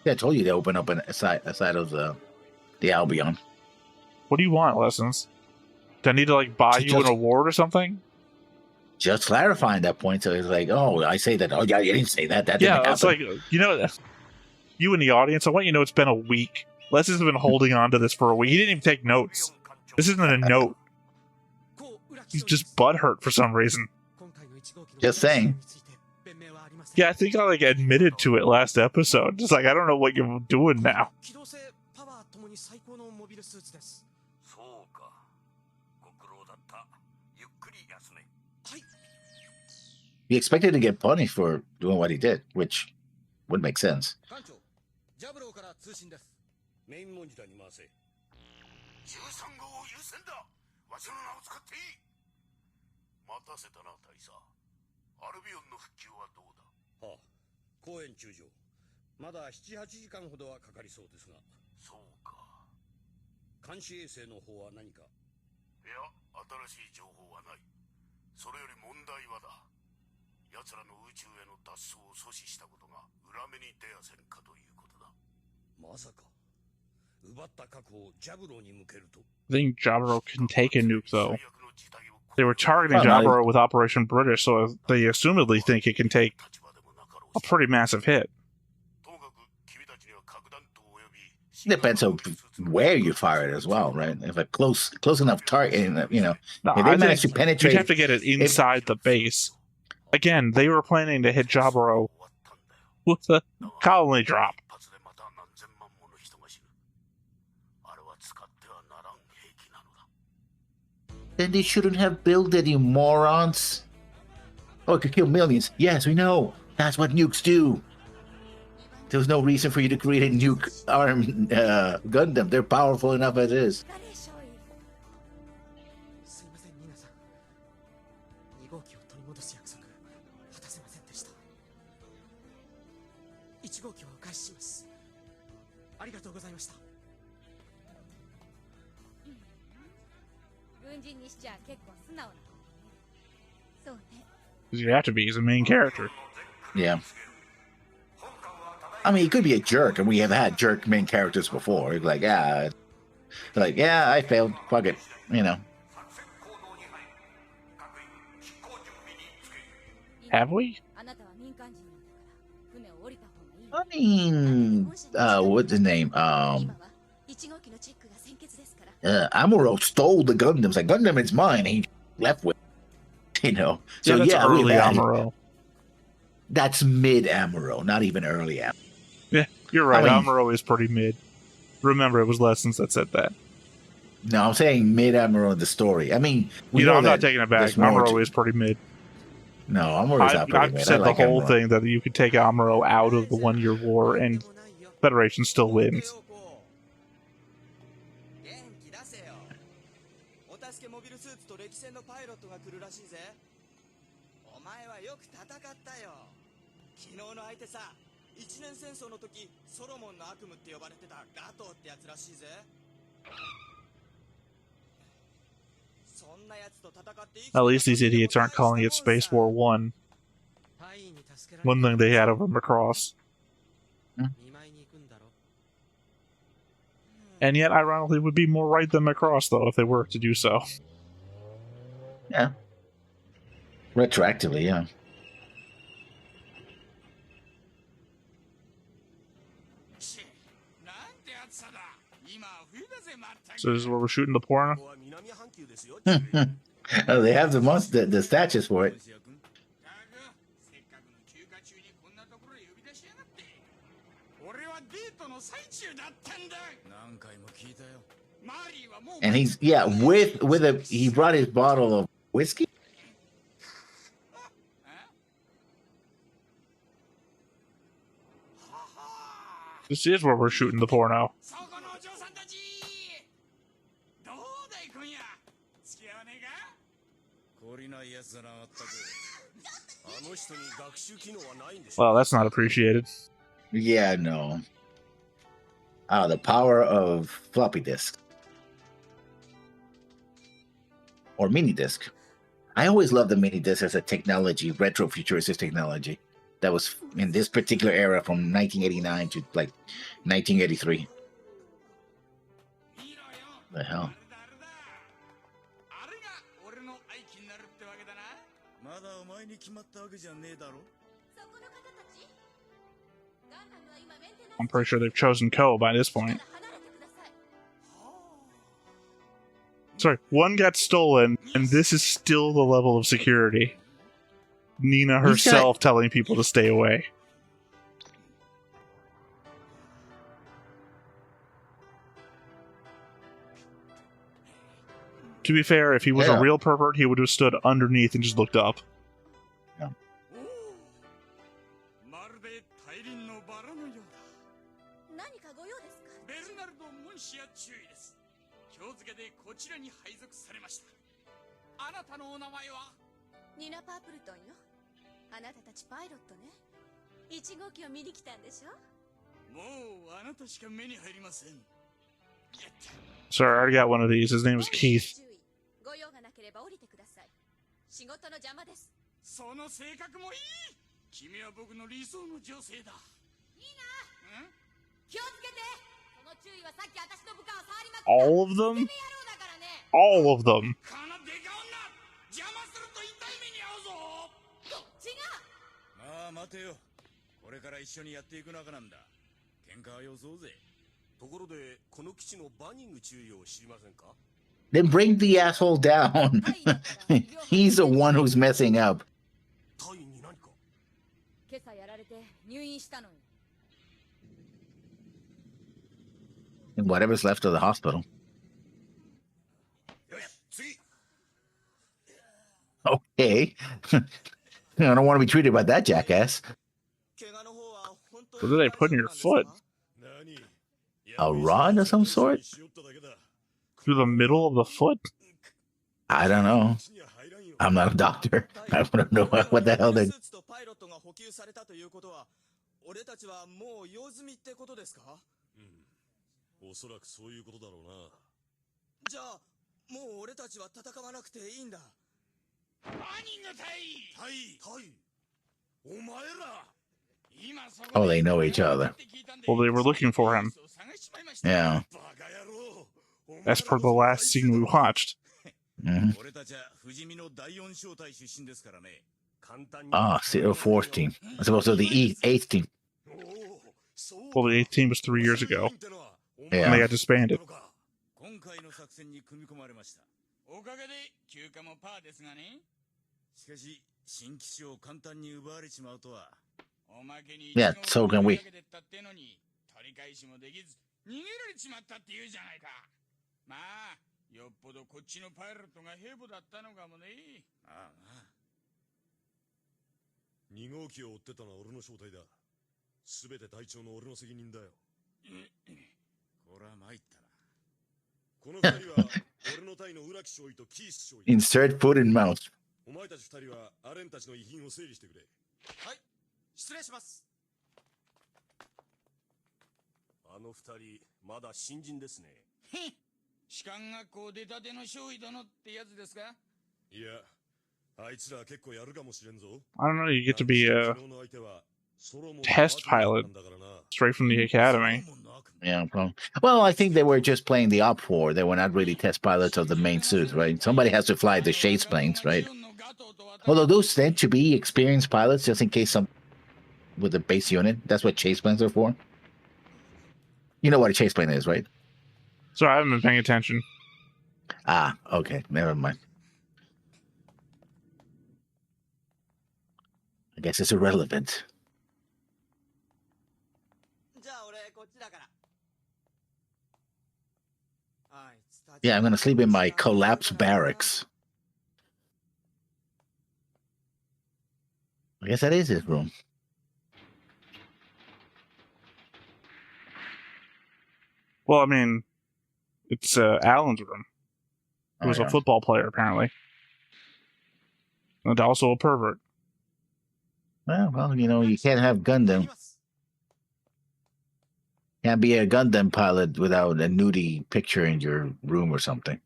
Yeah, I told you to open up a side of the Albion. What do you want, Lessons? Do I need to like buy you an award or something? Just clarifying that point, so it's like, oh, I say that. Oh, yeah, you didn't say that. That didn't happen. It's like, you in the audience. I want you to know it's been a week. Lessons has been holding on to this for a week. He didn't even take notes. This isn't a note. He's just butthurt for some reason. Just saying. Yeah, I think I like admitted to it last episode. Just like, I don't know what you're doing now. He expected to get punished for doing what he did, which would make sense. I think Jaburo can take a nuke, though. They were targeting Jaburo with Operation British, so they assumedly think it can take a pretty massive hit. Depends on where you fire it as well, right? If a close enough target, if they manage to penetrate, you'd have to get it inside the base. Again, they were planning to hit Jaburo with a colony drop. Then they shouldn't have built it, you morons. Oh, it could kill millions. Yes, we know. That's what nukes do. There's no reason for you to create a nuke arm Gundam. They're powerful enough as is. You have to be. He's a main character. Yeah. I mean, he could be a jerk, and we have had jerk main characters before. He's like, I failed. Fuck it. Have we? I mean, what's his name? Amuro stole the Gundams. Like, Gundam is mine. He left with, So that's early Amuro. That's mid Amuro, not even early Amuro. Yeah, you're right. Amuro is pretty mid. Remember, it was Lessons that said that. No, I'm saying mid Amuro in the story. I mean, I'm not taking it back. Amuro is pretty mid. No, Amuro is not pretty mid. I've said the whole thing that you could take Amuro out of the 1 Year War and Federation still wins. At least these idiots aren't calling it Space War 1. One thing they had over Macross. And yet, ironically, would be more right than Macross, though, if they were to do so. Yeah. Retroactively, yeah. So this is where we're shooting the porno? Oh, they have the statues for it. And he's he brought his bottle of whiskey. This is where we're shooting the porno. Well, that's not appreciated. Yeah, no. The power of floppy disk. Or mini disc. I always loved the mini disc as a technology, retro futuristic technology. That was in this particular era from 1989 to like 1983. The hell? I'm pretty sure they've chosen Ko by this point. Sorry, one got stolen, and this is still the level of security. Nina herself telling people to stay away. To be fair, if he was a real pervert, he would have stood underneath and just looked up. Yeah. Sorry, I already got one of these. His name is Keith. All of them? All of them. Then bring the asshole down. He's the one who's messing up. And whatever's left of the hospital. Okay. I don't want to be treated by that jackass. What do they put in your foot? A rod of some sort? Through the middle of the foot? I don't know. I'm not a doctor. I don't know what the hell they... Oh, they know each other. Well, they were looking for him. Yeah. As per the last scene we watched. Mm-hmm. Ah, the 4th team. As opposed to the 8th team. Well, the 8th team was 3 years ago. Yeah. And they got disbanded. Yeah, so can we. Insert foot in mouth. I don't know, you get to be test pilot straight from the academy. Yeah. Well, I think they were just playing the op 4. They were not really test pilots of the main suits, right? Somebody has to fly the chase planes, right? Although those tend to be experienced pilots, just in case some with the base unit. That's what chase planes are for. You know what a chase plane is, right? So I haven't been paying attention. Ah, okay. Never mind. I guess it's irrelevant. Yeah, I'm going to sleep in my collapsed barracks. I guess that is his room. Well, I mean, it's Alan's room. He was a football player, apparently. And also a pervert. Well, you can't have Gundam. Can't be a Gundam pilot without a nudie picture in your room or something.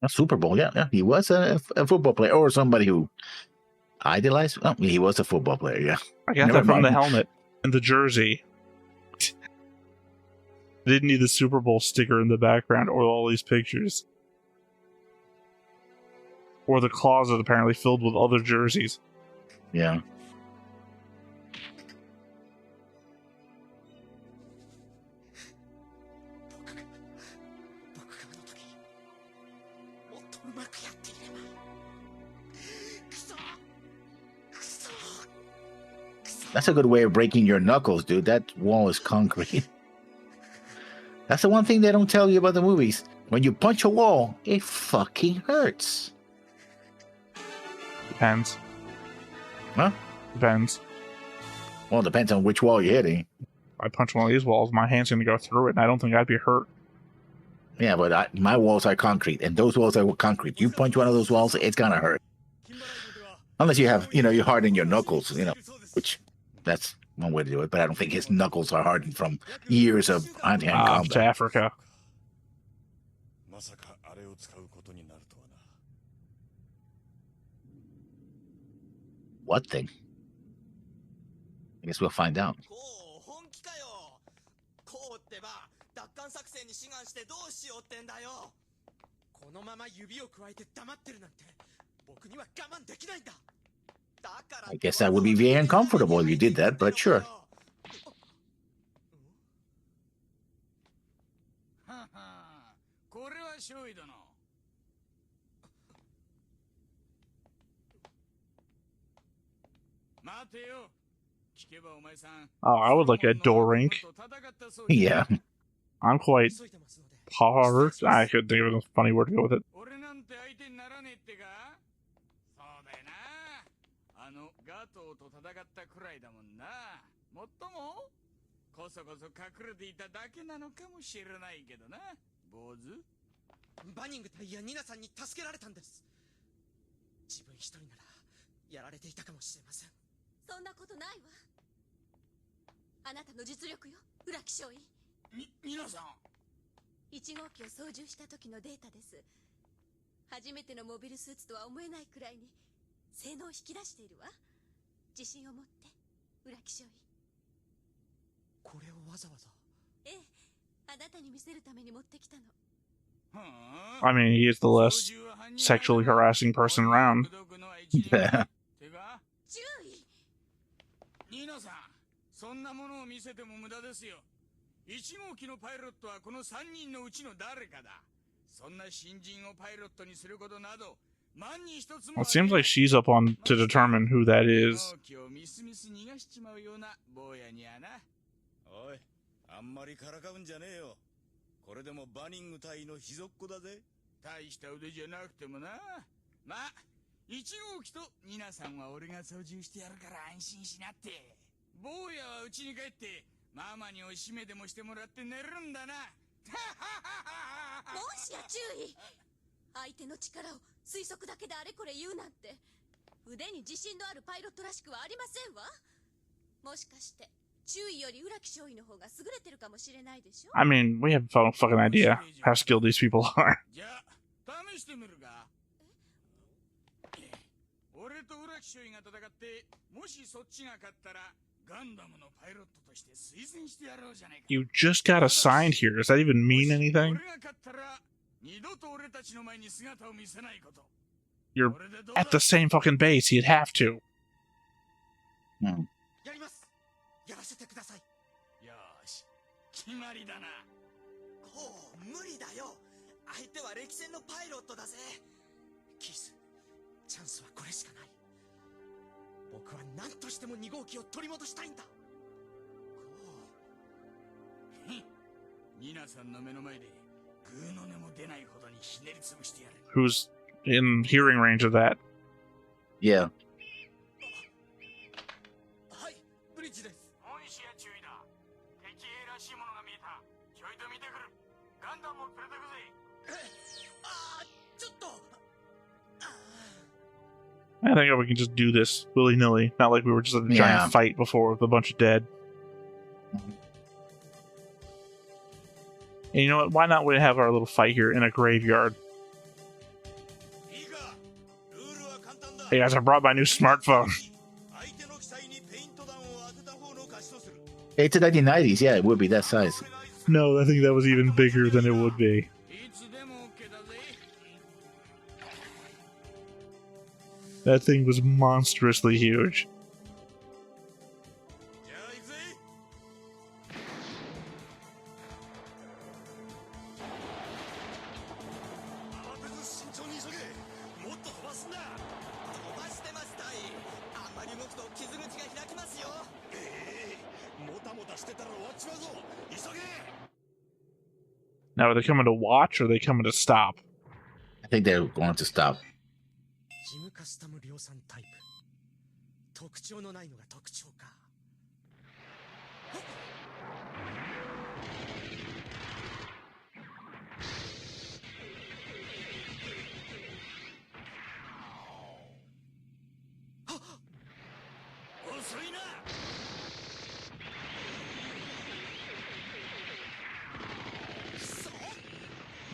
A Super Bowl, yeah. He was a football player, or somebody who idolized. Oh, he was a football player, yeah. I got that from the helmet and the jersey. Didn't need the Super Bowl sticker in the background or all these pictures. Or the closet apparently filled with other jerseys. Yeah. That's a good way of breaking your knuckles, dude. That wall is concrete. That's the one thing they don't tell you about the movies. When you punch a wall, it fucking hurts. Depends. Huh? Depends. Well, it depends on which wall you're hitting. I punch one of these walls, my hand's going to go through it, and I don't think I'd be hurt. Yeah, but my walls are concrete, and those walls are concrete. You punch one of those walls, it's going to hurt. Unless you have, you harden your knuckles, which that's one way to do it. But I don't think his knuckles are hardened from years of hand-to-hand combat. To Africa. What thing? I guess we'll find out. I guess that would be very uncomfortable if you did that, but sure. Oh, I would like a door rink. Yeah. I'm quite hard. I could think of a funny word to go with it. I mean, he is the less sexually harassing person around. Yeah. Well, it seems like she's up on to determine who that is. I mean, we have no fucking idea how skilled these people are. You just got assigned here. Does that even mean anything? You're at the same fucking base. You'd have to. Who's in hearing range of that? Yeah. I think we can just do this willy-nilly. Not like we were just in a giant fight before with a bunch of dead. And you know what? Why not we have our little fight here in a graveyard? Hey guys, I brought my new smartphone. It's the 1990s. Yeah, it would be that size. No, I think that was even bigger than it would be. That thing was monstrously huge. Now, are they coming to watch or are they coming to stop? I think they're going to stop.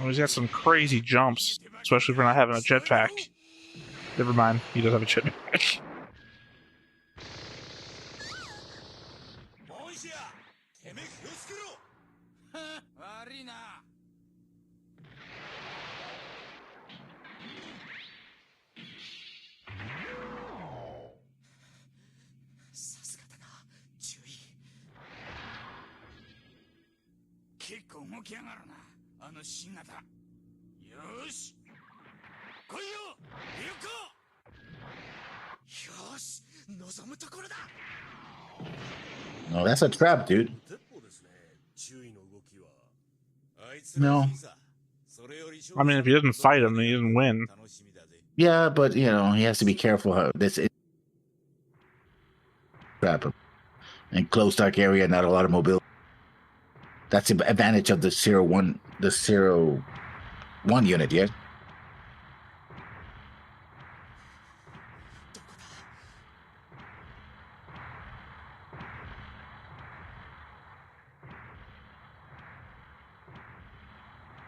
Oh, he's got some crazy jumps, especially for not having a jetpack. Never mind, he does have a jetpack. No, that's a trap, dude. No. I mean, if he doesn't fight him, then he doesn't win. Yeah, but, you know, he has to be careful how this is. Trap him. In close, dark area, not a lot of mobility. That's the advantage of the 0-1 unit, yeah?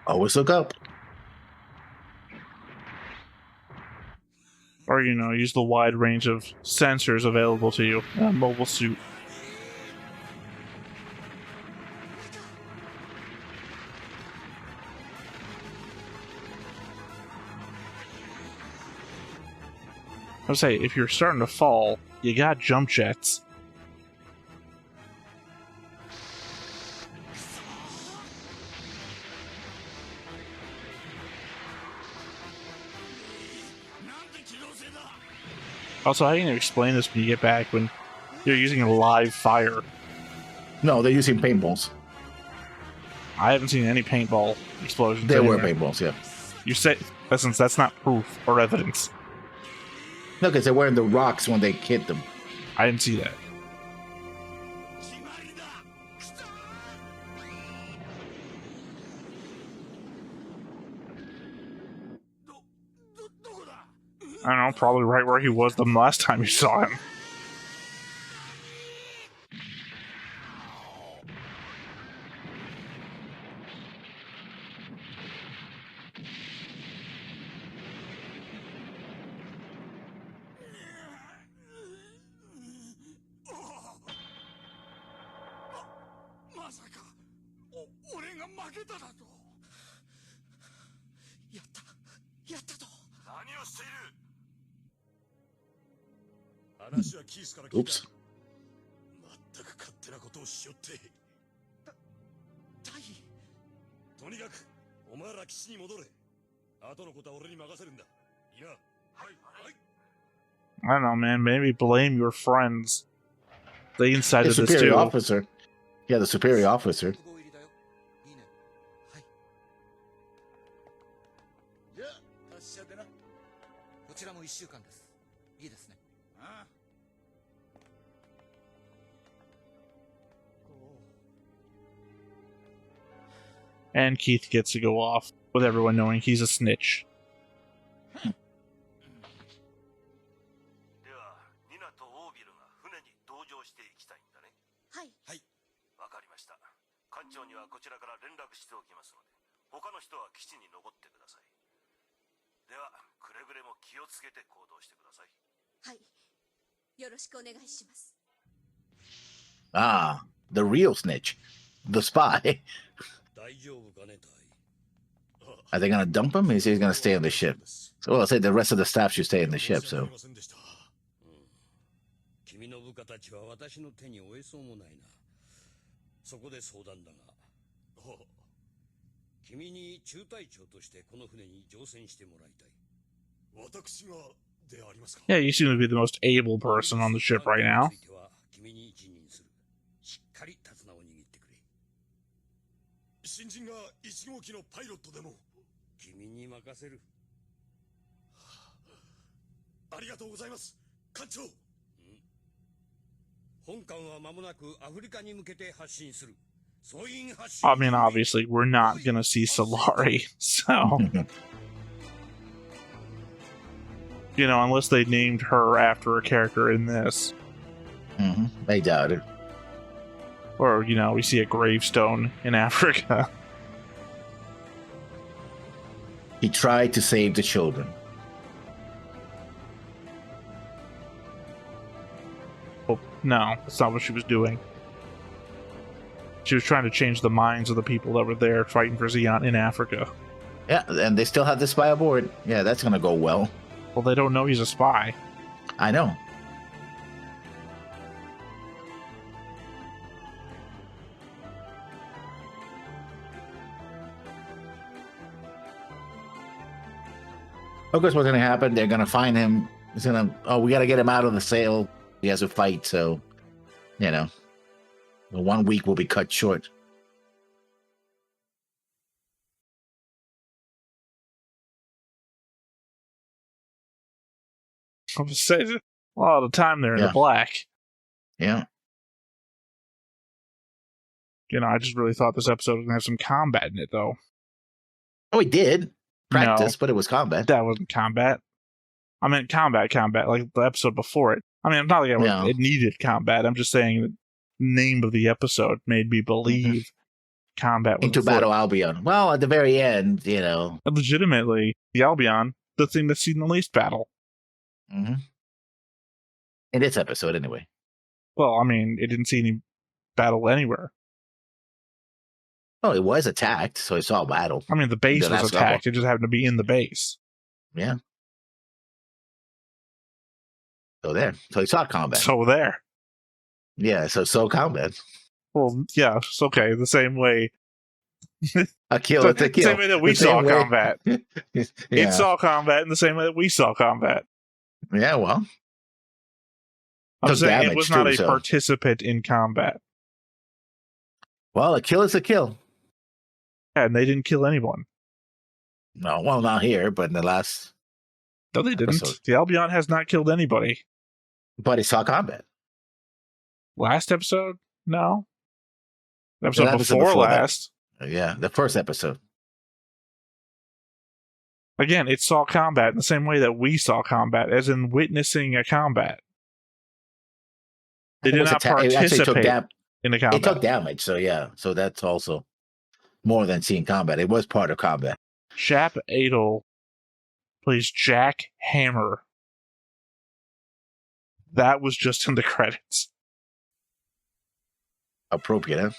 Always look up. Or, you know, use the wide range of sensors available to you in a mobile suit. I would say, if you're starting to fall, you got jump jets. Also, how can you explain this when you get back when you're using a live fire? No, they're using paintballs. I haven't seen any paintball explosions. There anywhere. were paintballs, yeah. You say, listen, that's not proof or evidence. No, because they're wearing the rocks when they hit them. I didn't see that. I don't know, probably right where he was the last time you saw him. Oops. I don't know, man. Maybe blame your friends. They incited The this superior too. officer. Yeah, the superior officer. And Keith gets to go off with everyone knowing he's a snitch. Ah, the real snitch. The spy. Are they going to dump him? He's going to stay on the ship. So, well, I'll say the rest of the staff should stay in the ship, so. Yeah, you seem to be the most able person on the ship right now. I mean, obviously, we're not going to see Solari, so... You know, unless they named her after a character in this. I doubt it. Or, you know, we see a gravestone in Africa. He tried to save the children. Well, no, that's not what she was doing. She was trying to change the minds of the people that were there fighting for Zeon in Africa. Yeah, and they still have the spy aboard. Yeah, that's going to go well. Well, they don't know he's a spy. I know. Of course, what's going to happen, they're going to find him. It's going to, oh, we got to get him out of the sail. He has a fight, so, you know, the 1 week will be cut short. I was saying, a lot of the time they're in the black. Yeah. You know, I just really thought this episode was going to have some combat in it, though. Oh, it did. Practice, but it was combat. That wasn't combat. I meant combat, like the episode before it. I mean, I'm not like it needed combat. I'm just saying the name of the episode made me believe combat was into Battle Albion. Well, at the very end, you know. Legitimately, the Albion, the thing that's seen the least battle. In this episode, anyway. Well, I mean, it didn't see any battle anywhere. Oh, it was attacked, so it saw a battle. I mean, the base was attacked. It just happened to be in the base. Yeah. So there. So he saw combat. So there. Yeah, so combat. Well, yeah, it's okay. The same way. A kill, it's a kill. The same way that we saw combat. It saw combat in the same way that we saw combat. Yeah, well. I'm saying it was not a participant in combat. Well, a kill is a kill. Yeah, and they didn't kill anyone. No, well, not here, but in the last. No, they didn't. Episode. The Albion has not killed anybody. But he saw combat. Last episode? No. The episode before last. Yeah, the first episode. Again, it saw combat in the same way that we saw combat, as in witnessing a combat. They did not participate in the combat. It took damage, so yeah. So that's also more than seeing combat. It was part of combat. Shap Adel plays Jack Hammer. That was just in the credits. Appropriate, huh?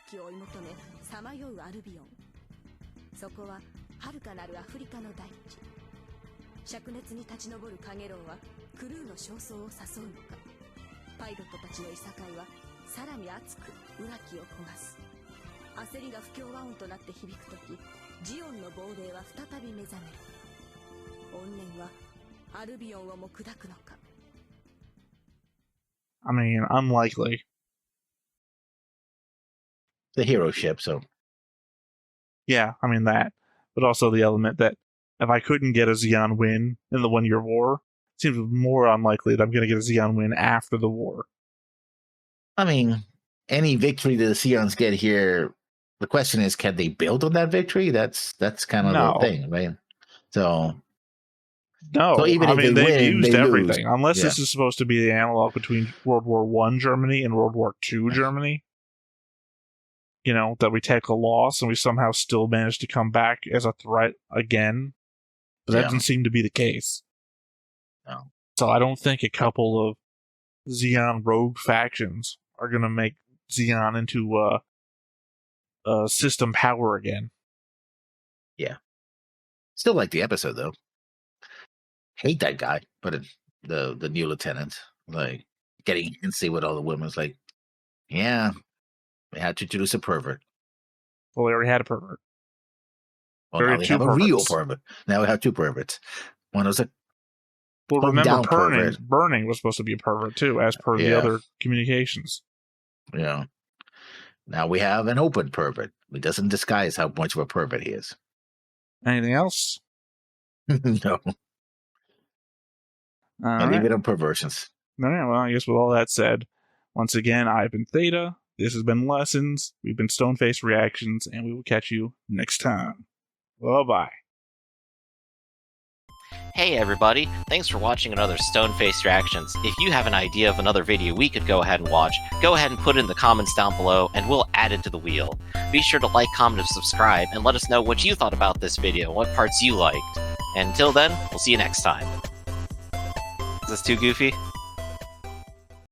気を追い求めさまようアルビオン。そこは遥かなるアフリカの大地。灼熱に立ち上るカゲロウはクルーの焦燥を誘うのか。パイロットたちのいさかいはさらに熱く裏気を焦がす。焦りが不協和音となって響くとき、ジオンの亡霊は再び目覚める。怨念はアルビオンをも砕くのか。I mean, unlikely. The hero ship, so. Yeah, I mean that. But also the element that if I couldn't get a Zeon win in the 1 year war, it seems more unlikely that I'm going to get a Zeon win after the war. I mean, any victory that the Zeons get here, the question is, can they build on that victory? That's kind of the thing, right? So even if they've win, used they everything. lose. Unless this is supposed to be the analog between World War I Germany and World War II Germany. You know, that we take a loss and we somehow still manage to come back as a threat again. But that doesn't seem to be the case. No. So I don't think a couple of Zeon rogue factions are going to make Zeon into a system power again. Yeah. Still like the episode, though. Hate that guy, but the new lieutenant, like, getting antsy with all the women. It's like, yeah, we had to introduce a pervert. Well, we already had a pervert. Well, now we have a real pervert. Now we have two perverts. One was a remember, Burning was supposed to be a pervert, too, as per the other communications. Yeah. Now we have an open pervert. It doesn't disguise how much of a pervert he is. Anything else? No. I'll leave it on perversions. All right, well, I guess with all that said, once again, I've been Theta. This has been Lessons. We've been Stoneface Reactions, and we will catch you next time. Bye-bye. Hey everybody, thanks for watching another Stoneface Reactions. If you have an idea of another video we could go ahead and watch, go ahead and put it in the comments down below and we'll add it to the wheel. Be sure to like, comment, and subscribe, and let us know what you thought about this video, what parts you liked. And until then, we'll see you next time. Is this too goofy?